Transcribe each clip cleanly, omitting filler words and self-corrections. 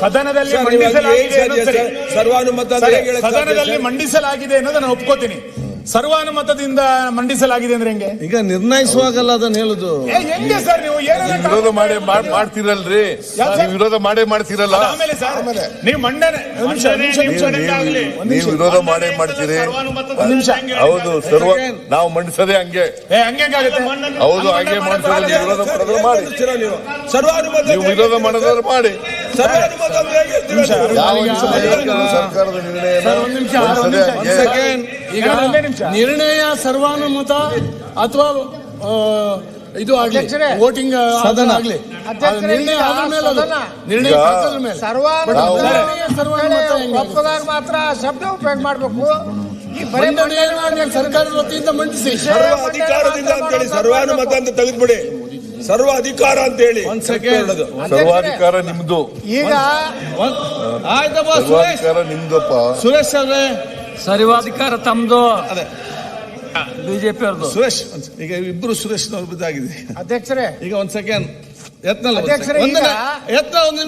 ಸದನದಲ್ಲಿ ಮಂಡಿಸಲಾಗಿದೆ ಅನ್ನೋದನ್ನ ಒಪ್ಕೋತೀನಿ. ಸರ್ವಾನುಮತದಿಂದ ಮಂಡಿಸಲಾಗಿದೆ ಅಂದ್ರೆ ಹೆಂಗೆ? ಈಗ ನಿರ್ಣಯಿಸುವಾಗಲ್ಲ ಅದನ್ನ ಹೇಳುದು. ಹೆಂಗೆ ಸರ್ ನೀವು ವಿರೋಧ ಮಾಡ್ತಿರಲ್ರಿ? ವಿರೋಧ ಮಾಡ್ತಿರಲ್ಲ. ನೀವು ಮಂಡನೆ ನೀವು ವಿರೋಧ ಮಾಡ್ತೀರಿ. ಹೌದು, ನಾವು ಮಂಡಿಸದೆ ಹಂಗೆ. ಹೌದು, ಹಾಗೆ ಮಾಡಿಸೋದು. ವಿರೋಧ ಮಾಡಿದ್ರೆ ಮಾಡಿ, ನೀವು ವಿರೋಧ ಮಾಡೋದಾದ್ರೆ ಮಾಡಿ. ಸರ್ಕಾರದ ನಿರ್ಣಯ ಸರ್ವಾನುಮತ ಅಥವಾ ಇದು ಆಗ್ಲಿ, ವೋಟಿಂಗ್ ಸದನ ಆಗ್ಲಿ, ನಿರ್ಣಯ ಆದ ಮೇಲೆ ನಿರ್ಣಯ ಒಪ್ಪದಾಗ ಮಾತ್ರ ಶಬ್ದ ಉಪಯೋಗ ಮಾಡಬೇಕು. ಸರ್ಕಾರದ ವತಿಯಿಂದ ಮಂಡಿಸಿ. ಸರ್ವಾಧಿಕಾರದಿಂದ ಅಂತೇಳಿ ಸರ್ವಾನುಮತ ಅಂತ ತೆಗೆದ್ಬಿಡಿ. ಸರ್ವ ಅಧಿಕಾರ ಅಂತ ಹೇಳಿ. ಸರ್ವಾಧಿಕಾರ ನಿಮ್ದು. ಈಗ ಆಯ್ತಪ್ಪ, ಸರ್ವಾಧಿಕಾರ ನಿಮ್ದಪ್ಪ. ಸುರೇಶ್ ಅವರೇ, ಸರ್ವಾಧಿಕಾರ ತಮ್ದು, ಬಿಜೆಪಿ ಅವ್ರದ್ದು. ಸುರೇಶ್, ಈಗ ಇಬ್ರು ಸುರೇಶ್ ಇದಾಗಿದೆ. ಅಧ್ಯಕ್ಷರೇ, ಈಗ ಒಂದ್ ಸೆಕೆಂಡ್ ಯತ್ನ, ಅಧ್ಯಕ್ಷರೇ, ಒಂದು ನಿಮಿಷ, ಒಂದು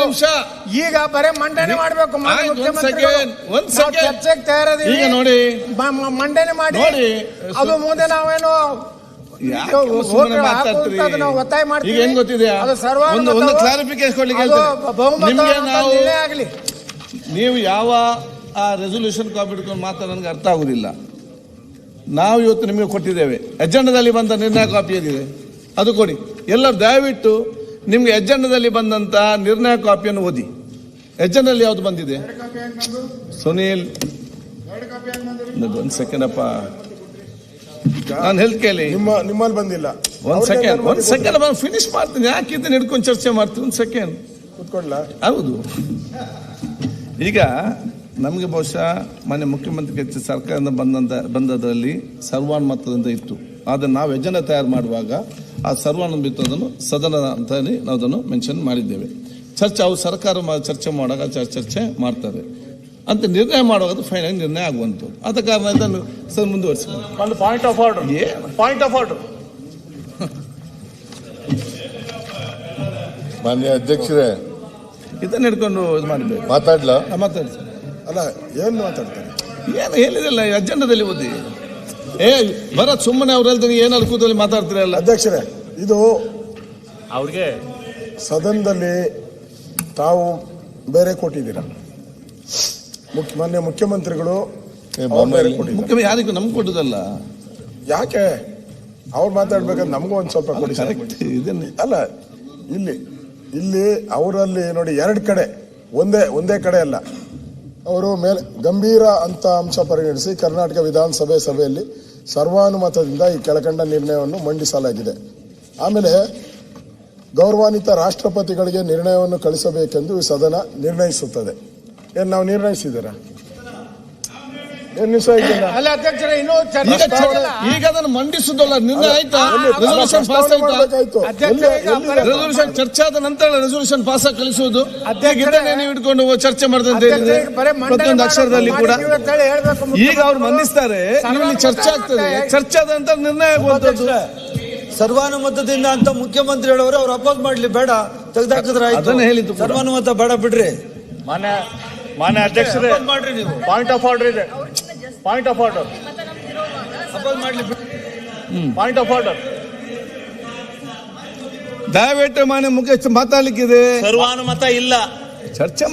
ನಿಮಿಷ. ಈಗ ಬರೇ ಮಂಡನೆ ಮಾಡಬೇಕು. ಚರ್ಚೆಗೆ ತಯಾರಿದ್ದೀವಿ. ಈಗ ನೋಡಿ, ಮಂಡನೆ ಮಾಡಿ ಅದು ಮುಂದೆ ನಾವೇನು ಒತ್ತಾಯ ಮಾಡ್ತೀವಿ. ಏನ್ ಗೊತ್ತಿದೆಯಾ? ಒಂದು ಕ್ಲಾರಿಫಿಕೇಶನ್ ಕೊಡ್ಲಿಕ್ಕೆ ಆಗ್ಲಿ. ನೀವು ಯಾವ ಆ ರೆಸೊಲ್ಯೂಷನ್ ಕಾಪಿ ಇಟ್ಕೊಂಡು ಮಾತ್ರ ನನಗೆ ಅರ್ಥ ಆಗುದಿಲ್ಲ. ನಾವು ಇವತ್ತು ನಿಮಗೆ ಕೊಟ್ಟಿದ್ದೇವೆ, ಎಜೆಂಡಾದಲ್ಲಿ ಬಂದ ನಿರ್ಣಯ ಕಾಪಿ ಏನಿದೆ ಅದು ಕೊಡಿ. ಎಲ್ಲರೂ ದಯವಿಟ್ಟು ನಿಮ್ಗೆ ಎಜೆಂಡಾದಲ್ಲಿ ಬಂದಂತ ನಿರ್ಣಯ ಕಾಪಿಯನ್ನು ಓದಿ. ಎಜೆಂಡಲ್ಲಿ ಯಾವ್ದು ಬಂದಿದೆ? ಸುನೀಲ್, ಒಂದ್ ಸೆಕೆಂಡ್ ಅಪ್ಪ, ನಾನು ಹೆಲ್ತ್ ಕೇಳಿ. ನಿಮ್ಮಲ್ಲಿ ಬಂದಿಲ್ಲ. ಒಂದ್ ಸೆಕೆಂಡ್ ಫಿನಿಶ್ ಮಾಡ್ತೀನಿ. ಯಾಕೆ ಇದನ್ನ ಹಿಡ್ಕೊಂಡು ಚರ್ಚೆ ಮಾಡ್ತೀನಿ? ಒಂದ್ ಸೆಕೆಂಡ್ ಕೂತ್ಕೊಳ್ಳ. ಹೌದು, ಈಗ ನಮಗೆ ಬಹುಶಃ ಮಾನ್ಯ ಮುಖ್ಯಮಂತ್ರಿ ಸರ್ಕಾರದಿಂದ ಬಂದದ್ರಲ್ಲಿ ಸರ್ವಾನುಮತದಿಂದ ಇತ್ತು. ಆದರೆ ನಾವು ಎಜೆಂಡಾ ತಯಾರು ಮಾಡುವಾಗ ಆ ಸರ್ವಾನುಮತವನ್ನು ಸದನ ಅಂತ ನಾವು ಅದನ್ನು ಮೆನ್ಷನ್ ಮಾಡಿದ್ದೇವೆ. ಚರ್ಚೆ ಅವ್ರು ಸರ್ಕಾರ ಚರ್ಚೆ ಮಾಡುವಾಗ ಚರ್ಚೆ ಮಾಡ್ತಾರೆ ಅಂತ ನಿರ್ಣಯ ಮಾಡುವಾಗ ಅದು ಫೈನಲ್ ನಿರ್ಣಯ ಆಗುವಂಥದ್ದು. ಆದ ಕಾರಣ ಇದನ್ನು ಸರ್ ಮುಂದುವರಿಸಿ. ಒಂದು ಪಾಯಿಂಟ್ ಆಫ್ ಆರ್ಡರ್. ಮಾನ್ಯ ಅಧ್ಯಕ್ಷರೇ, ಇದನ್ನ ಹಿಡ್ಕೊಂಡು ಇದು ಮಾಡಬೇಕು. ಮಾತಾಡ್ಲಾ? ಮಾತಾಡಿ. ಅಲ್ಲ, ಏನು ಮಾತಾಡ್ತಾರೆ? ಏನು ಹೇಳಿದಿಲ್ಲ, ಅಜೆಂಡಾದಲ್ಲಿ ಓದಿ. ಬರತ್ ಸುಮ್ಮನೆ ಅವ್ರಲ್ಲಿ ಏನಾದ್ರು ಕೂತಲ್ಲಿ ಮಾತಾಡ್ತೀರಲ್ಲ. ಅಧ್ಯಕ್ಷರೇ, ಇದು ಅವ್ರಿಗೆ ಸದನದಲ್ಲಿ ತಾವು ಬೇರೆ ಕೊಟ್ಟಿದ್ದೀರಾ. ಮಾನ್ಯ ಮುಖ್ಯಮಂತ್ರಿಗಳು ಯಾರಿಗೂ ನಮ್ಗೆ ಕೊಟ್ಟದಲ್ಲ. ಯಾಕೆ ಅವ್ರು ಮಾತಾಡ್ಬೇಕಂದ್ರೆ ನಮಗೂ ಒಂದು ಸ್ವಲ್ಪ ಕೊಡಿ. ಅಲ್ಲ, ಇಲ್ಲಿ ಅವರಲ್ಲಿ ನೋಡಿ, ಎರಡು ಕಡೆ ಒಂದೇ ಕಡೆ ಅಲ್ಲ. ಅವರು ಮೇಲೆ ಗಂಭೀರ ಅಂತ ಅಂಶ ಪರಿಗಣಿಸಿ ಕರ್ನಾಟಕ ವಿಧಾನಸಭೆ ಸಭೆಯಲ್ಲಿ ಸರ್ವಾನುಮತದಿಂದ ಈ ಕೆಳಕಂಡ ನಿರ್ಣಯವನ್ನು ಮಂಡಿಸಲಾಗಿದೆ. ಆಮೇಲೆ ಗೌರವಾನ್ವಿತ ರಾಷ್ಟ್ರಪತಿಗಳಿಗೆ ನಿರ್ಣಯವನ್ನು ಕಳಿಸಬೇಕೆಂದು ಈ ಸದನ ನಿರ್ಣಯಿಸುತ್ತದೆ. ಏನು ನಾವು ನಿರ್ಣಯಿಸಿದ್ದೀರಾ? ಅಲ್ಲ ಅಧ್ಯಕ್ಷರೇ, ಇನ್ನೂ ಈಗ ಅದನ್ನು ಮಂಡಿಸುದಲ್ಲ, ನಿರ್ಣಯ ಆಯ್ತಾ? ರೆಸೊಲ್ಯೂಷನ್ ಪಾಸ್ ಆಯ್ತಾ? ರೆಸೊಲ್ಯೂಷನ್ ಚರ್ಚೆ ಆದ ನಂತರ ರೆಸೊಲ್ಯೂಷನ್ ಪಾಸ್ ಆಗಿ ಕಳಿಸುವುದು. ನೀವು ಇಟ್ಕೊಂಡು ಚರ್ಚೆ ಮಾಡಿದಂತೆ ಪ್ರತಿಯೊಂದು ಅಕ್ಷರದಲ್ಲಿ ಕೂಡ ಈಗ ಅವ್ರು ಮಂಡಿಸ್ತಾರೆ, ಇಲ್ಲಿ ಚರ್ಚೆ ಆಗ್ತದೆ. ಚರ್ಚೆ ಆದ ನಂತರ ನಿರ್ಣಯ ಆಗುವಂತದ್ದು. ಸರ್ವಾನುಮತದಿಂದ ಅಂತ ಮುಖ್ಯಮಂತ್ರಿ ಹೇಳೋರು ಅವ್ರು ಅಪೋಸ್ ಮಾಡ್ಲಿ, ಬೇಡ ತೆಗೆದಾಕಿದ್ರೆ ಅದನ್ನ ಹೇಳಿದ್ದು. ಸರ್ವಾನುಮತ ಬೇಡ ಬಿಡ್ರಿ. ಮಾನ್ಯ ಅಧ್ಯಕ್ಷರೇ, ಪಾಯಿಂಟ್ ಆಫ್ ಆರ್ಡರ್ ಇದೆ. Point of order. ದಯವಿಟ್ಟು ಮಾನ್ಯ ಮುಖ್ಯಸ್ಥ ಮಾತಾಡ್ಲಿಕ್ಕಿದೆ. ಸರ್ವಾನುಮತ ಇಲ್ಲ, ಚರ್ಚೆ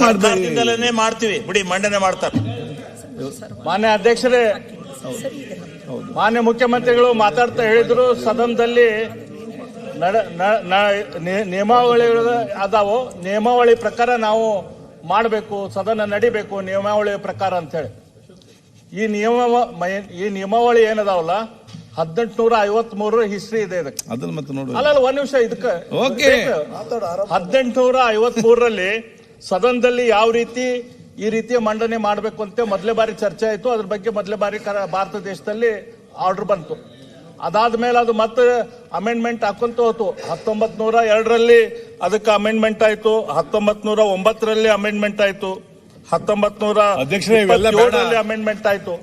ಮಾಡ್ತೀವಿ ಬಿಡಿ, ಮಂಡನೆ ಮಾಡ್ತಾರೆ. ಮಾನ್ಯ ಅಧ್ಯಕ್ಷರೇ, ಮಾನ್ಯ ಮುಖ್ಯಮಂತ್ರಿಗಳು ಮಾತಾಡ್ತಾ ಹೇಳಿದ್ರು, ಸದನದಲ್ಲಿ ನಿಯಮಾವಳಿಗಳು ಅದಾವು, ನಿಯಮಾವಳಿ ಪ್ರಕಾರ ನಾವು ಮಾಡಬೇಕು, ಸದನ ನಡಿಬೇಕು ನಿಯಮಾವಳಿ ಪ್ರಕಾರ ಅಂತ ಹೇಳಿ. ಈ ನಿಯಮಾವಳಿ ಏನದಾವಲ್ಲ, 1853 ಹಿಸ್ಟ್ರಿ ಇದೆ ಇದಕ್ಕೆ. ಅದನ್ನ ಮತ್ತೆ ನೋಡಿ. ಅಲ್ಲ, ಒಂದ್ ನಿಮಿಷ, ಇದಕ್ಕೆ 1853ರಲ್ಲಿ ಸದನದಲ್ಲಿ ಯಾವ ರೀತಿ ಈ ರೀತಿಯ ಮಂಡನೆ ಮಾಡಬೇಕು ಅಂತ ಮೊದಲೇ ಬಾರಿ ಚರ್ಚೆ ಆಯ್ತು. ಅದ್ರ ಬಗ್ಗೆ ಮೊದಲೇ ಬಾರಿ ಭಾರತ ದೇಶದಲ್ಲಿ ಆರ್ಡರ್ ಬಂತು. ಅದಾದ್ಮೇಲೆ ಅದು ಮತ್ತೆ ಅಮೆಂಡ್ಮೆಂಟ್ ಹಾಕೊಂತ ಹೋತು. 1902ರಲ್ಲಿ ಅದಕ್ಕೆ ಅಮೆಂಡ್ಮೆಂಟ್ ಆಯ್ತು, 1909ರಲ್ಲಿ ಅಮೆಂಡ್ಮೆಂಟ್ ಆಯ್ತು, 1927ರಲ್ಲಿ ಅಮೆಂಡ್ಮೆಂಟ್ ಆಯ್ತು.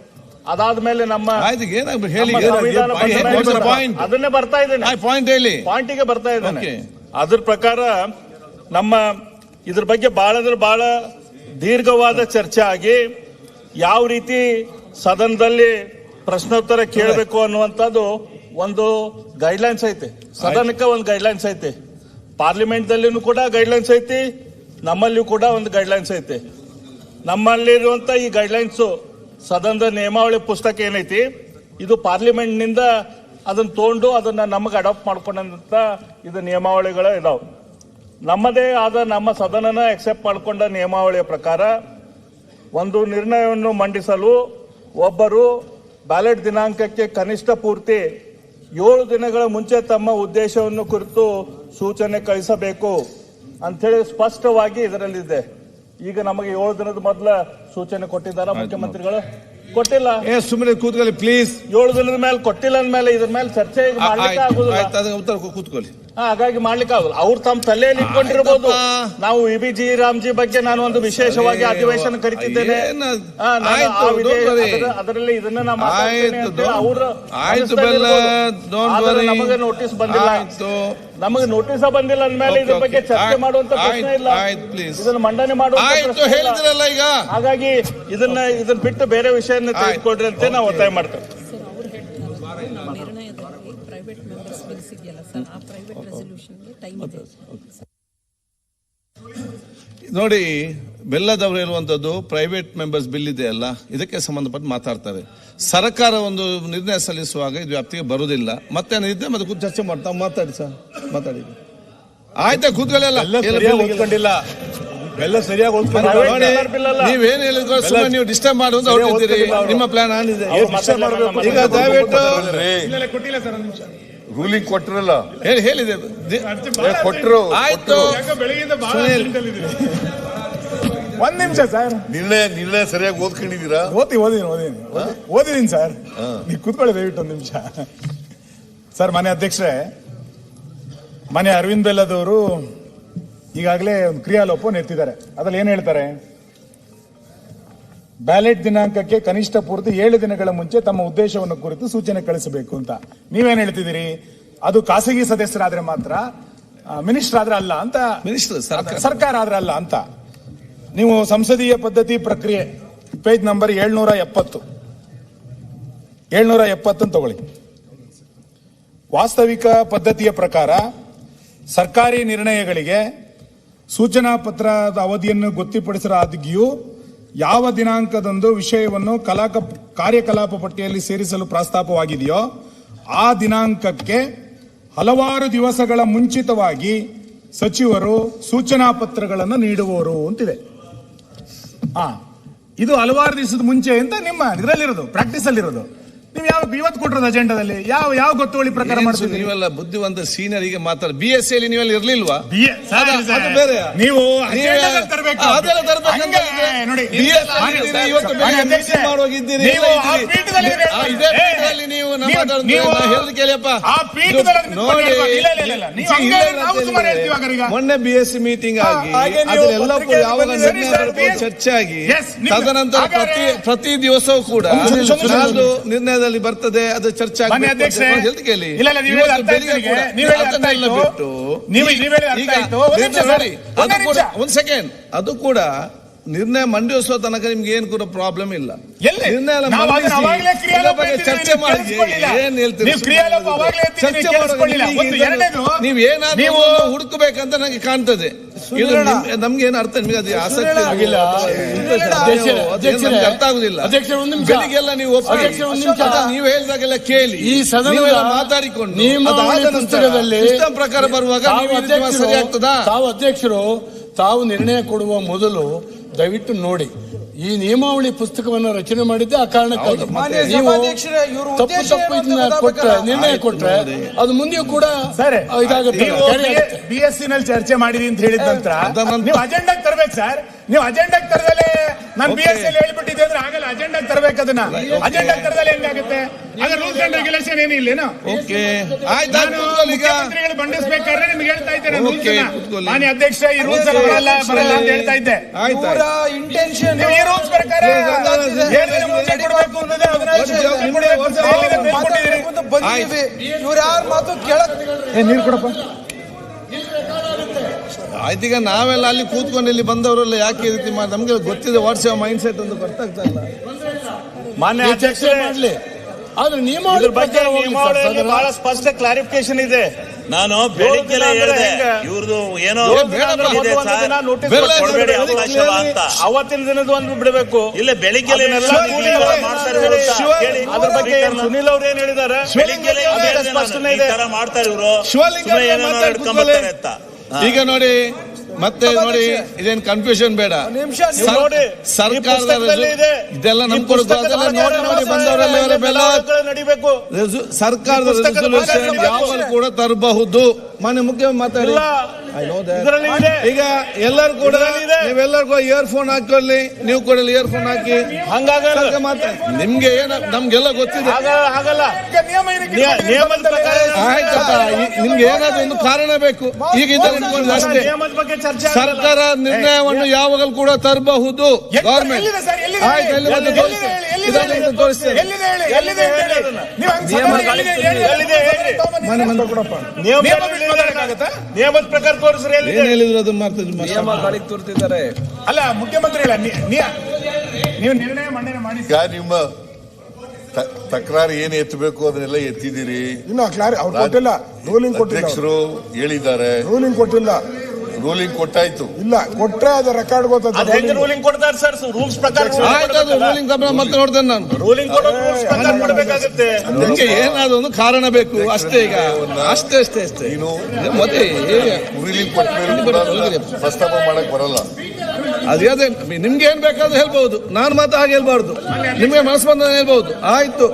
ಅದಾದ್ಮೇಲೆ ನಮ್ಮ ಆಯ್ತು ಏನಾಗ್ಬೇಕು ಹೇಳಿ ನಮ್ಮ ಸಂವಿಧಾನ ಬದ್ಧವಾಗಿ ಪಾಯಿಂಟ್ ಅದನ್ನೇ ಬರ್ತಾ ಇದ್ದೇನೆ, ಪಾಯಿಂಟ್ ಹೇಳಿ, ಪಾಯಿಂಟಿಗೆ ಬರ್ತಾ ಇದ್ದೇನೆ. Okay. ಅದ್ರ ಪ್ರಕಾರ ನಮ್ಮ ಇದ್ರ ಬಗ್ಗೆ ಬಹಳ ದೀರ್ಘವಾದ ಚರ್ಚೆ ಆಗಿ ಯಾವ ರೀತಿ ಸದನದಲ್ಲಿ ಪ್ರಶ್ನೋತ್ತರ ಕೇಳಬೇಕು ಅನ್ನುವಂಥದ್ದು ಒಂದು ಗೈಡ್ಲೈನ್ಸ್ ಐತೆ, ಸದನಕ್ಕೆ ಒಂದು ಗೈಡ್ಲೈನ್ಸ್ ಐತೆ, ಪಾರ್ಲಿಮೆಂಟ್ ದಲ್ಲಿನೂ ಕೂಡ ಗೈಡ್ಲೈನ್ಸ್ ಐತಿ, ನಮ್ಮಲ್ಲಿಯೂ ಕೂಡ ಒಂದು ಗೈಡ್ಲೈನ್ಸ್ ಐತೆ. ನಮ್ಮಲ್ಲಿರುವಂತ ಈ ಗೈಡ್ಲೈನ್ಸ್ ಸದನದ ನಿಯಮಾವಳಿ ಪುಸ್ತಕ ಏನೈತಿ, ಇದು ಪಾರ್ಲಿಮೆಂಟ್ ನಿಂದ ಅದನ್ನ ತಗೊಂಡು ಅದನ್ನ ನಮಗೆ ಅಡಾಪ್ಟ್ ಮಾಡ್ಕೊಂಡಂತ ಇದು ನಿಯಮಾವಳಿಗಳು ಇದಾವೆ. ನಮ್ಮದೇ ಆದ ನಮ್ಮ ಸದನನ ಎಕ್ಸೆಪ್ಟ್ ಮಾಡಿಕೊಂಡ ನಿಯಮಾವಳಿಯ ಪ್ರಕಾರ ಒಂದು ನಿರ್ಣಯವನ್ನು ಮಂಡಿಸಲು ಒಬ್ಬರು ಬ್ಯಾಲೆಟ್ ದಿನಾಂಕಕ್ಕೆ ಕನಿಷ್ಠ ಪೂರ್ತಿ 7 ದಿನಗಳ ಮುಂಚೆ ತಮ್ಮ ಉದ್ದೇಶವನ್ನು ಕುರಿತು ಸೂಚನೆ ಕಳಿಸಬೇಕು ಅಂಥೇಳಿ ಸ್ಪಷ್ಟವಾಗಿ ಇದರಲ್ಲಿದೆ. ಈಗ ನಮಗೆ 7 ದಿನದ ಮೊದಲ ಸೂಚನೆ ಕೊಟ್ಟಿದ್ದಾರಾ ಮುಖ್ಯಮಂತ್ರಿಗಳು? ಕೊಟ್ಟಿಲ್ಲ. ಸುಮ್ಮನೆ ಕೂತ್ಕೊಳ್ಳಿ ಪ್ಲೀಸ್. 7 ದಿನದ ಮೇಲೆ ಕೊಟ್ಟಿಲ್ಲ ಅಂದ್ಮೇಲೆ ಇದ್ರ ಮೇಲೆ ಚರ್ಚೆ ಈಗ ಮಾಡ್ಲಿಕ್ಕೆ ಆಗುದಿಲ್ಲ. ಉತ್ತರ ಕೂತ್ಕೊಳ್ಳಿ. ಹಾಗಾಗಿ ಮಾಡ್ಲಿಕ್ಕೆ ಆಗುದಿಲ್ಲ. ಅವ್ರು ತಮ್ಮ ತಲೆಯಲ್ಲಿ ಇಟ್ಕೊಂಡಿರ್ಬೋದು, ನಾವು ವಿಜಿ ರಾಮ್ಜಿ ಬಗ್ಗೆ ನಾನು ಒಂದು ವಿಶೇಷವಾಗಿ ಅಧಿವೇಶನ ಕರಿತಿದ್ದೇನೆ, ಅದರಲ್ಲಿ ಇದನ್ನ ನಮಗೆ ನೋಟಿಸ್ ಬಂದಿಲ್ಲ, ನಮಗೆ ನೋಟಿಸ್ ಬಂದಿಲ್ಲ ಅಂದ್ಮೇಲೆ ಇದ್ರ ಬಗ್ಗೆ ಚರ್ಚೆ ಮಾಡುವಂತ ಪ್ರಶ್ನೆ ಇಲ್ಲ, ಇದನ್ನ ಮಂಡನೆ ಮಾಡುವಂತ ಈಗ. ಹಾಗಾಗಿ ಇದನ್ನ ಬಿಟ್ಟು ಬೇರೆ ವಿಷಯ ತೆಗೆದುಕೊಡ್ರಿ ಅಂತ ನಾವು ಒತ್ತಾಯ ಮಾಡ್ತೇವೆ. ನೋಡಿ, ಬೆಲ್ಲದವರು ಹೇಳುವಂತದ್ದು ಪ್ರೈವೇಟ್ ಮೆಂಬರ್ಸ್ ಬಿಲ್ ಇದೆ ಅಲ್ಲ, ಇದಕ್ಕೆ ಸಂಬಂಧಪಟ್ಟ ಮಾತಾಡ್ತಾರೆ. ಸರ್ಕಾರ ಒಂದು ನಿರ್ಣಯ ಸಲ್ಲಿಸುವಾಗ ಇದು ವ್ಯಾಪ್ತಿಗೆ ಬರುವುದಿಲ್ಲ. ಮತ್ತೆ ಮತ್ತೆ ಚರ್ಚೆ ಮಾಡ್ತಾ ಮಾತಾಡಿ ಸರ್, ಮಾತಾಡಿ. ಆಯ್ತಾ ಕೂತ್ಕೊಳ್ಳಲ್ಲ, ಓದ್ಕೊಂಡಿಲ್ಲ, ಎಲ್ಲ ಸರಿಯಾಗಿ ನೀವೇನ್ ಹೇಳಿದ್ರು ಸುಮ್ಮನೆ ನೀವು ಡಿಸ್ಟರ್ಬ್ ಮಾಡುವಂತ ಹೊರಟಿದ್ದೀರಿ. ನಿಮ್ಮ ಪ್ಲಾನ್ ಆನಿದೆ. ಈಗ ದಯವಿಟ್ಟು ರೂಲಿಂಗ್ ಕೊಟ್ಟಿರಲ್ಲ, ಹೇಳಿದೆ ಕೊಟ್ಟರು. ಆಯ್ತು, ಒಂದ್ ನಿಮಿಷ ಸರ್. ನಿರ್ಣಯ ಸರಿಯಾಗಿ ಓದ್ಕೊಂಡಿದ್ದೀರಾ? ಓದಿದೀನಿ ಸರ್. ನೀವು ಕೂತ್ಕೊಳ್ಳಿ ದಯವಿಟ್ಟು ಒಂದ್ ನಿಮಿಷ. ಸರ್, ಮಾನ್ಯ ಅಧ್ಯಕ್ಷರೇ, ಮಾನ್ಯ ಅರವಿಂದ್ ಬೆಲ್ಲದವರು ಈಗಾಗಲೇ ಒಂದು ಕ್ರಿಯಾಲೋಪವನ್ನು ಎತ್ತಿದ್ದಾರೆ. ಅದ್ರಲ್ಲಿ ಏನ್ ಹೇಳ್ತಾರೆ? ಬ್ಯಾಲೆಟ್ ದಿನಾಂಕಕ್ಕೆ ಕನಿಷ್ಠ ಪೂರ್ತಿ 7 ದಿನಗಳ ಮುಂಚೆ ತಮ್ಮ ಉದ್ದೇಶವನ್ನು ಕುರಿತು ಸೂಚನೆ ಕಳಿಸಬೇಕು ಅಂತ. ನೀವೇನ್ ಹೇಳ್ತಿದ್ದೀರಿ? ಅದು ಖಾಸಗಿ ಸದಸ್ಯರಾದ್ರೆ ಮಾತ್ರ, ಮಿನಿಸ್ಟರ್ ಆದ್ರೆ ಅಲ್ಲ ಅಂತ, ಸರ್ಕಾರ ಆದ್ರೆ ಅಲ್ಲ ಅಂತ. ನೀವು ಸಂಸದೀಯ ಪದ್ಧತಿ ಪ್ರಕ್ರಿಯೆ ಪೇಜ್ ನಂಬರ್ 770 ತಗೊಳ್ಳಿ. ವಾಸ್ತವಿಕ ಪದ್ಧತಿಯ ಪ್ರಕಾರ ಸರ್ಕಾರಿ ನಿರ್ಣಯಗಳಿಗೆ ಸೂಚನಾ ಪತ್ರದ ಅವಧಿಯನ್ನು ಗೊತ್ತುಪಡಿಸಲಾದಾಗ್ಯೂ ಯಾವ ದಿನಾಂಕದಂದು ವಿಷಯವನ್ನು ಕಾರ್ಯಕಲಾಪ ಪಟ್ಟಿಯಲ್ಲಿ ಸೇರಿಸಲು ಪ್ರಸ್ತಾಪವಾಗಿದೆಯೋ ಆ ದಿನಾಂಕಕ್ಕೆ ಹಲವಾರು ದಿವಸಗಳ ಮುಂಚಿತವಾಗಿ ಸಚಿವರು ಸೂಚನಾ ಪತ್ರಗಳನ್ನು ನೀಡುವರು ಅಂತಿದೆ. ಇದು ಹಲವಾರು ದಿವಸದ ಮುಂಚೆ ಅಂತ ನಿಮ್ಮ ಇದರಲ್ಲಿರೋದು, ಪ್ರಾಕ್ಟೀಸ್ ಅಲ್ಲಿರೋದು. ನೀವು ಯಾವ ಇವತ್ತು ಕೊಟ್ಟಿರೋದು ಅಜೆಂಡಾದಲ್ಲಿ ಯಾವ ಗೊತ್ತುವಳಿ ಪ್ರಕಾರ ಮಾಡ್ತೀವಿ? ನೀವೆಲ್ಲ ಬುದ್ಧಿವಂತ ಸೀನಿಯರಿಗೆ ಮಾತಾಡ. BSc ಅಲ್ಲಿ ನೀವೆಲ್ಲ ಇರ್ಲಿಲ್ವಾ? ನೀವು ಮೊನ್ನೆ BSc ಮೀಟಿಂಗ್ ಆಗಿ ಚರ್ಚೆ ಆಗಿ ತದನಂತರ ಪ್ರತಿ ದಿವಸವೂ ಕೂಡ ನಿರ್ಣಯ ಬರ್ತದೆ, ಅದು ಚರ್ಚೆ ಒಂದ್ ಸೆಕೆಂಡ್. ಅದು ಕೂಡ ನಿರ್ಣಯ ಮಂಡಿಸುವ ತನಕ ನಿಮ್ಗೆ ಏನ್ ಕೂಡ ಪ್ರಾಬ್ಲಮ್ ಇಲ್ಲ. ಚರ್ಚೆ ಮಾಡಿ ಏನ್ ಹೇಳ್ತೀರಿ? ನೀವೇನಾದ್ರೂ ಹುಡುಕಬೇಕಂತ ನಂಗೆ ಕಾಣ್ತದೆ. ನಮ್ಗೆ ಏನ್ ಅರ್ಥ, ನಿಮಗೆ ಅದು ಆಸಕ್ತಿ ಆಗಿಲ್ಲ, ಅರ್ಥ ಆಗುದಿಲ್ಲ. ಬೆಳಿಗ್ಗೆಲ್ಲ ನೀವು ನೀವು ಹೇಳಿದಾಗೆಲ್ಲ ಕೇಳಿ, ಈ ಸದನ ಮಾತಾಡಿಕೊಂಡು ಸಿಸ್ಟಮ್ ಪ್ರಕಾರ ಬರುವಾಗ ಸರಿ ಆಗ್ತದಾ? ತಾವು ಅಧ್ಯಕ್ಷರು ತಾವು ನಿರ್ಣಯ ಕೊಡುವ ಮೊದಲು ದಯವಿಟ್ಟು ನೋಡಿ, ಈ ನಿಯಮಾವಳಿ ಪುಸ್ತಕವನ್ನು ರಚನೆ ಮಾಡಿದ್ದೆ ಆ ಕಾರಣಕ್ಕಾಗಿ. ನೀವು ತಪ್ಪು ಇದನ್ನ ಕೊಟ್ರೆ, ನಿರ್ಣಯ ಕೊಟ್ರೆ ಅದು ಮುಂದೆಯೂ ಕೂಡ ಇದಾಗುತ್ತೆ. BSc ನಲ್ಲಿ ಚರ್ಚೆ ಮಾಡಿದಿ ಅಂತ ಹೇಳಿದ ನಂತರ ನೀವು ಅಜೆಂಡಾ ತರಬೇಕು ಸರ್. ನೀವು ಅಜೆಂಡಾಗೆ ತರದಲ್ಲೇ ನಾನು BSc ಹೇಳ್ಬಿಟ್ಟಿದ್ದೆ ಅಂದ್ರೆ ಆಗಲ್ಲ. ಅಜೆಂಡಾಗೆ ತರಬೇಕು ಅದನ್ನ. ಅಜೆಂಡಾಗೆ ತರದಲ್ಲೇ ಹೆಂಗಾಗುತ್ತೆ? ಆಗ ರೂಲ್ಸ್ ಅಂಡ್ ರೆಗ್ಯುಲೇಷನ್ ಏನು ಇಲ್ಲೇನೋ? ಮುಖ್ಯಮಂತ್ರಿಗಳು ಮಂಡಿಸ್ಬೇಕಾದ್ರೆ ನಿಮ್ಗೆ ಹೇಳ್ತಾ ಇದ್ದೇನೆ ಮಾನ್ಯ ಅಧ್ಯಕ್ಷ, ಈ ರೂಲ್ಸ್ ಬರಲ್ಲ ಅಂತ ಹೇಳ್ತಾ ಇದ್ದೆ. ಇಂಟೆನ್ಷನ್ ಈ ರೂಲ್ಸ್ ಪ್ರಕಾರ 7 ದಿನ ಮುಂಚೆ ಕೊಡಬೇಕು ಅನ್ನೋದೇ ಇವ್ರು ಯಾರ ಮಾತು ಕೇಳಕ್ ನೀರು ಕೊಡಪ್ಪ. ಆಯ್ತೀಗ ನಾವೆಲ್ಲ ಅಲ್ಲಿ ಕೂತ್ಕೊಂಡು ಇಲ್ಲಿ ಬಂದವರೆಲ್ಲ ಯಾಕೆ ಈ ರೀತಿ ಮಾಡಿ ನಮ್ಗೆ ಗೊತ್ತಿದೆ ವಾಟ್ಸ್ ಮೈಂಡ್ ಸೆಟ್ ಅಂತ ಗೊತ್ತಾಗ್ತಾ ಇಲ್ಲ. ಮಾನ್ಯ ಚರ್ಚೆ ಮಾಡ್ಲಿ, ಆದ್ರೆ ಇದ್ರ ಬಗ್ಗೆ ನಿಯಮಾವಳಿಯಲ್ಲಿ ಬಹಳ ಸ್ಪಷ್ಟ ಕ್ಲಾರಿಫಿಕೇಶನ್ ಇದೆ. ನಾನು ಬೆಳಿಗ್ಗೆ ಹೇಳಿದೆ ಇವ್ರದ್ದು ಏನೋ ಕೊಡಬೇಡಿ ಅವಕಾಶ ಅಂತ. ಅವತ್ತಿನ ದಿನದ ಒಂದು ಬಿಡಬೇಕು. ಇಲ್ಲ ಬೆಳಿಗ್ಗೆ ಅದ್ರ ಬಗ್ಗೆ ಸುನಿಲ್ ಅವ್ರು ಏನ್ ಹೇಳಿದ್ದಾರೆ? ಬೆಳಿಗ್ಗೆ ಸ್ಪಷ್ಟನೆ ಇದೆ ಮಾಡ್ತಾರೆ ಇವರು ಶಿವಲಿಂಗ ಅಂತ. ಈಗ ನೋಡಿ ಮತ್ತೆ ನೋಡಿ ಇದೇನು ಕನ್ಫ್ಯೂಷನ್ ಬೇಡ. ಸರ್ಕಾರದ ಇದೆಲ್ಲ ನಮ್ ನೋಡಿ ಬಂದವರೆಲ್ಲ ನಡಿಬೇಕು. ಸರ್ಕಾರದ ರೆಸಲ್ಯೂಷನ್ ಯಾವಾಗ ಕೂಡ ತರಬಹುದು. ಮಾನ್ಯ ಮುಖ್ಯಮಂತ್ರಿ ಮಾತಾಡಿ. ಈಗ ಎಲ್ಲರೂ ಕೂಡ ನೀವೆಲ್ಲರಿಗೂ ಇಯರ್ಫೋನ್ ಹಾಕೊಳ್ಳಿ, ನೀವು ಕೂಡ ಇಯರ್ಫೋನ್ ಹಾಕಿ. ಹಂಗಾಗಲ್ಲ ಮಾತಾಡಿ. ನಿಮ್ಗೆ ನಮ್ಗೆಲ್ಲ ಗೊತ್ತಿದೆ. ಆಗಲ್ಲ. ಆಯ್ತಪ್ಪ, ನಿಮ್ಗೆ ಏನಾದ್ರು ಒಂದು ಕಾರಣ ಬೇಕು. ಈಗ ಇದನ್ನು ಅಷ್ಟೇ. ಸರ್ಕಾರ ನಿರ್ಣಯವನ್ನು ಯಾವಾಗಲೂ ಕೂಡ ತರಬಹುದು. ಗವರ್ಮೆಂಟ್ ಆಯ್ತು, ಎಲ್ಲಿ ಬಂದು ತೋರಿಸ್ತೇನೆ. ನಿಯಮದ ಪ್ರಕಾರ ತೋರಿಸ್ರಿ. ಏನ್ ಹೇಳಿದ್ರು ಅದನ್ನ ಮಾಡ್ತಿದ್ರು. ತೋರಿಸಿದ್ದಾರೆ. ಅಲ್ಲ ಮುಖ್ಯಮಂತ್ರಿಗಳ ನೀವು ನಿರ್ಣಯ ಮಂಡನೆ ಮಾಡಿ. ನಿಮ್ಮ ತಕರಾರು ಏನು ಎತ್ತಬೇಕು ಅದನ್ನೆಲ್ಲ ಎತ್ತಿದ್ದೀರಿ. ಇನ್ನು ಅವ್ರು ಕೊಟ್ಟಿಲ್ಲ, ರೂಲಿಂಗ್ ಕೊಟ್ಟಿಲ್ಲ. ಅಧ್ಯಕ್ಷರು ಹೇಳಿದ್ದಾರೆ. ರೂಲಿಂಗ್ ಕೊಟ್ಟಿಲ್ಲ. ರೂಲಿಂಗ್ ಕೊಟ್ಟಾಯ್ತು. ಇಲ್ಲ ಕೊಟ್ರೆ ಅದು ರೆಕಾರ್ಡ್ ಗೊತ್ತಾಗ್ತದೆ. ರೂಲಿಂಗ್ ಕೊಡ್ತಾರೆ ಸರ್, ರೂಲ್ಸ್ ಪ್ರಕಾರ ರೂಲಿಂಗ್ ಮತ್ತೆ ನೋಡ್ತೇನೆ ನಾನು. ರೂಲಿಂಗ್ ಕೊಡಬೇಕಾಗುತ್ತೆ. ನಿಮ್ಗೆ ಏನಾದ್ರು ಒಂದು ಕಾರಣ ಬೇಕು ಅಷ್ಟೇ. ಈಗ ಅಷ್ಟೇ. ನೀನು ಮತ್ತೆ ರೂಲಿಂಗ್ ಕೊಟ್ಟ ಮೇಲೆ ಪ್ರಸ್ತಾಪ ಮಾಡಕ್ ಬರಲ್ಲ. ಅದೇ ನಿಮ್ಗೆ ಏನ್ ಬೇಕಾದ್ರೂ ಹೇಳ್ಬಹುದು. ನಾನು ಮಾತ್ರ ಹಾಗೆ ಹೇಳ್ಬಾರ್ದು. ನಿಮ್ಗೆ ಮನಸ್ಸು ಬಂದ ಹೇಳ್ಬಹುದು. ಆಯ್ತು,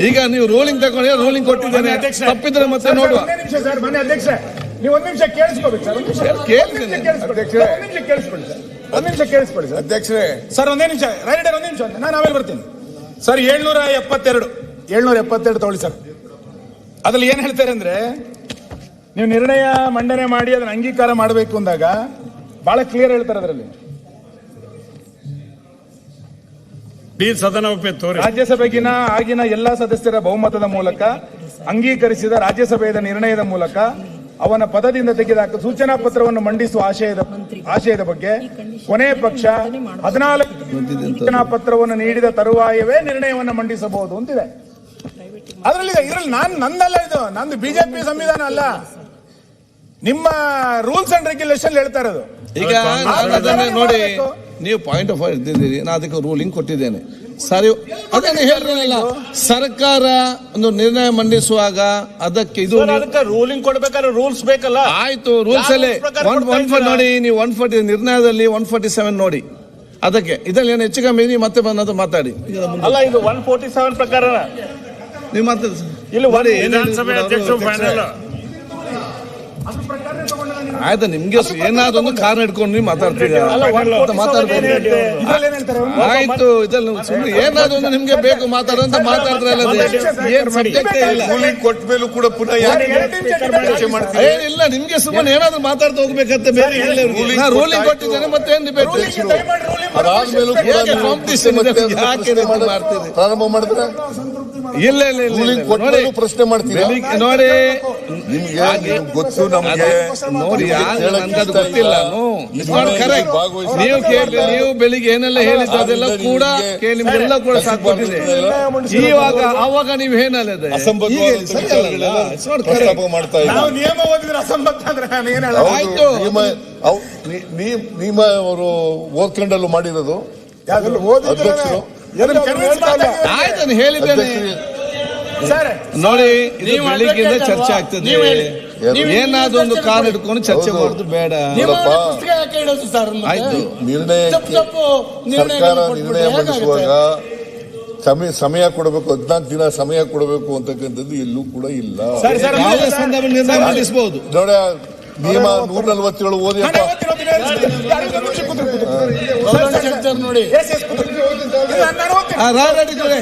ಈಗ ನೀವು ರೂಲಿಂಗ್ ತಗೊಂಡ್ರೆ ರೂಲಿಂಗ್ ಕೊಟ್ಟಿದ್ದೇನೆ, ತಪ್ಪಿದ್ರೆ ಮತ್ತೆ ನೋಡುವ. ಅಧ್ಯಕ್ಷ ನೀವು ಒಂದ್ ನಿಮಿಷ ಕೇಳಿಸ್ಕೋಬೇಕು ಸರ್. ಕೇಳಿಸ್ಕೊಳ್ಳಿ ಸರ್. ಅಧ್ಯಕ್ಷರೇ ಸರ್ ಒಂದೇ ನಿಮಿಷ, ರೈಡರ್ ಒಂದ್ ನಿಮಿಷ, ನಾನು ಆಮೇಲೆ ಬರ್ತೀನಿ ಸರ್. 772 ತಗೊಳ್ಳಿ ಸರ್. ಅದ್ರಲ್ಲಿ ಏನ್ ಹೇಳ್ತಾರೆ ಅಂದ್ರೆ, ನೀವು ನಿರ್ಣಯ ಮಂಡನೆ ಮಾಡಿ ಅದನ್ನ ಅಂಗೀಕಾರ ಮಾಡಬೇಕು ಅಂದಾಗ ಬಹಳ ಕ್ಲಿಯರ್ ಹೇಳ್ತಾರೆ ಅದರಲ್ಲಿ. ರಾಜ್ಯಸಭೆಗಿನ ಆಗಿನ ಎಲ್ಲಾ ಸದಸ್ಯರ ಬಹುಮತದ ಮೂಲಕ ಅಂಗೀಕರಿಸಿದ ರಾಜ್ಯಸಭೆಯ ನಿರ್ಣಯದ ಮೂಲಕ ಅವನ ಪದದಿಂದ ತೆಗೆದುಹಾಕ ಸೂಚನಾ ಪತ್ರವನ್ನು ಮಂಡಿಸುವ ಆಶಯದ ಬಗ್ಗೆ ಕೊನೆಯ ಪಕ್ಷ 14 ಸೂಚನಾ ಪತ್ರವನ್ನು ನೀಡಿದ ತರುವಾಯವೇ ನಿರ್ಣಯವನ್ನು ಮಂಡಿಸಬಹುದು ಅಂತಿದೆ. ಇದ್ರಲ್ಲಿ ನಂದಲ್ಲ, ಇದು ನಂದು ಬಿಜೆಪಿ ಸಂವಿಧಾನ ಅಲ್ಲ, ನಿಮ್ಮ ರೂಲ್ಸ್ ಅಂಡ್ ರೆಗ್ಯುಲೇಷನ್ ಹೇಳ್ತಾ ಇರೋದು. ಈಗ ನೋಡಿ, ನೀವು ಪಾಯಿಂಟ್ ಆಫ್ ಇರ್ತಿದ್ದೀರಿ, ನಾನು ಅದಕ್ಕೆ ರೂಲಿಂಗ್ ಕೊಟ್ಟಿದ್ದೇನೆ ಸರಿ. ಅದನ್ನು ಹೇಳಿರಲಿಲ್ಲ. ಸರ್ಕಾರ ಒಂದು ನಿರ್ಣಯ ಮಂಡಿಸುವಾಗ ಅದಕ್ಕೆ ರೂಲಿಂಗ್ ಕೊಡ್ಬೇಕಾದ್ರೆ ರೂಲ್ಸ್ ಬೇಕಲ್ಲ. ಆಯ್ತು, ರೂಲ್ಸ್ ಅಲ್ಲೇ ನೋಡಿ, ನೀವು 140 ನಿರ್ಣಯದಲ್ಲಿ 147 ನೋಡಿ. ಅದಕ್ಕೆ ಇದರಲ್ಲಿ ಏನು ಹೆಚ್ಚು ಕಮ್ಮಿ ನೀವು ಮತ್ತೆ ಬಂದು ಮಾತಾಡಿ. ಅಲ್ಲ, ಇದು 147 ಪ್ರಕಾರ ನೀವು ಮಾತಾಡಿ. ಇಲ್ಲಿ ಆಯ್ತು, ನಿಮ್ಗೆ ಏನಾದ್ರು ಒಂದು ಕಾರಣ ಇಟ್ಕೊಂಡು ನೀವು ಮಾತಾಡ್ತೀರಾ? ಆಯ್ತು, ಇದ್ರಲ್ಲಿ ಸುಮ್ಮನೆ ಏನಾದ್ರು ಒಂದು ನಿಮ್ಗೆ ಬೇಕು ಮಾತಾಡೋಂತ ಮಾತಾಡ್ತಾರಲ್ಲ. ಕೊಟ್ಟ ಮೇಲೂ ಕೂಡ ಪುನಃ ಏನಿಲ್ಲ, ನಿಮ್ಗೆ ಸುಮ್ಮನೆ ಏನಾದ್ರು ಮಾತಾಡ್ತಾ ಹೋಗ್ಬೇಕಂತ ಬೇರೆ ರೂಲಿಂಗ್ ಕೊಟ್ಟಿದ್ದೇನೆ, ಮತ್ತೇನ್ ಬೇಕು? ಅದಾದ್ಮೇಲೂ ಮಾಡ್ತೀರಿ? ಪ್ರಾರಂಭ ಮಾಡಿದ್ರೆ ಇಲ್ಲ ಪ್ರಶ್ನೆ ಮಾಡ್ತೀವಿ ನೋಡಿ. ನಿಮ್ಗೆ ಗೊತ್ತು, ನಮ್ಗೆ ನೋಡಿ, ಗೊತ್ತಿಲ್ಲ. ನೀವು ಕೇಳಿ, ನೀವು ಬೆಳಿಗ್ಗೆ ಏನೆಲ್ಲ ಹೇಳಿದ್ದು ಅದೆಲ್ಲ ಕೂಡ ನಿಮ್ಗೆಲ್ಲ ಕೂಡ ಸಾಕೊಂಡಿದೆ. ಆವಾಗ ನೀವು ಏನಲ್ಲ ಮಾಡ್ತಾ ನಿಯಮ ಓದಿದ್ರೆ ಅಸಂಬದ್ಧ ಅಂದ್ರೆ ಆಯ್ತು. ನಿಮ್ಮ ಅವರು ಓದ್ಕೊಂಡಲ್ಲೂ ಮಾಡಿರೋದು ಅಧ್ಯಕ್ಷರು ಆಯ್ತು ಹೇಳಿದ್ದೇನೆ ನೋಡಿ. ನೀವು ಬೆಳಿಗ್ಗೆಯಿಂದ ಚರ್ಚೆ ಆಗ್ತದೆ. ಏನಾದ್ರು ಒಂದು ಕಾರಣ ಇಟ್ಕೊಂಡು ಚರ್ಚೆ ಮಾಡೋದು ಬೇಡ. ಆಯ್ತು, ಸರ್ಕಾರ ನಿರ್ಣಯ ಮಂಡಿಸುವಾಗ ಸಮಯ ಕೊಡಬೇಕು, 14 ದಿನ ಸಮಯ ಕೊಡಬೇಕು ಅಂತಕ್ಕಂಥದ್ದು ಎಲ್ಲೂ ಕೂಡ ಇಲ್ಲ. ನಿರ್ಣಯ ಮಂಡಿಸಬಹುದು. ನೋಡ ನಿಯಮ 147 ಓದಿಯಪ್ಪ. ನೋಡಿ ನಾನು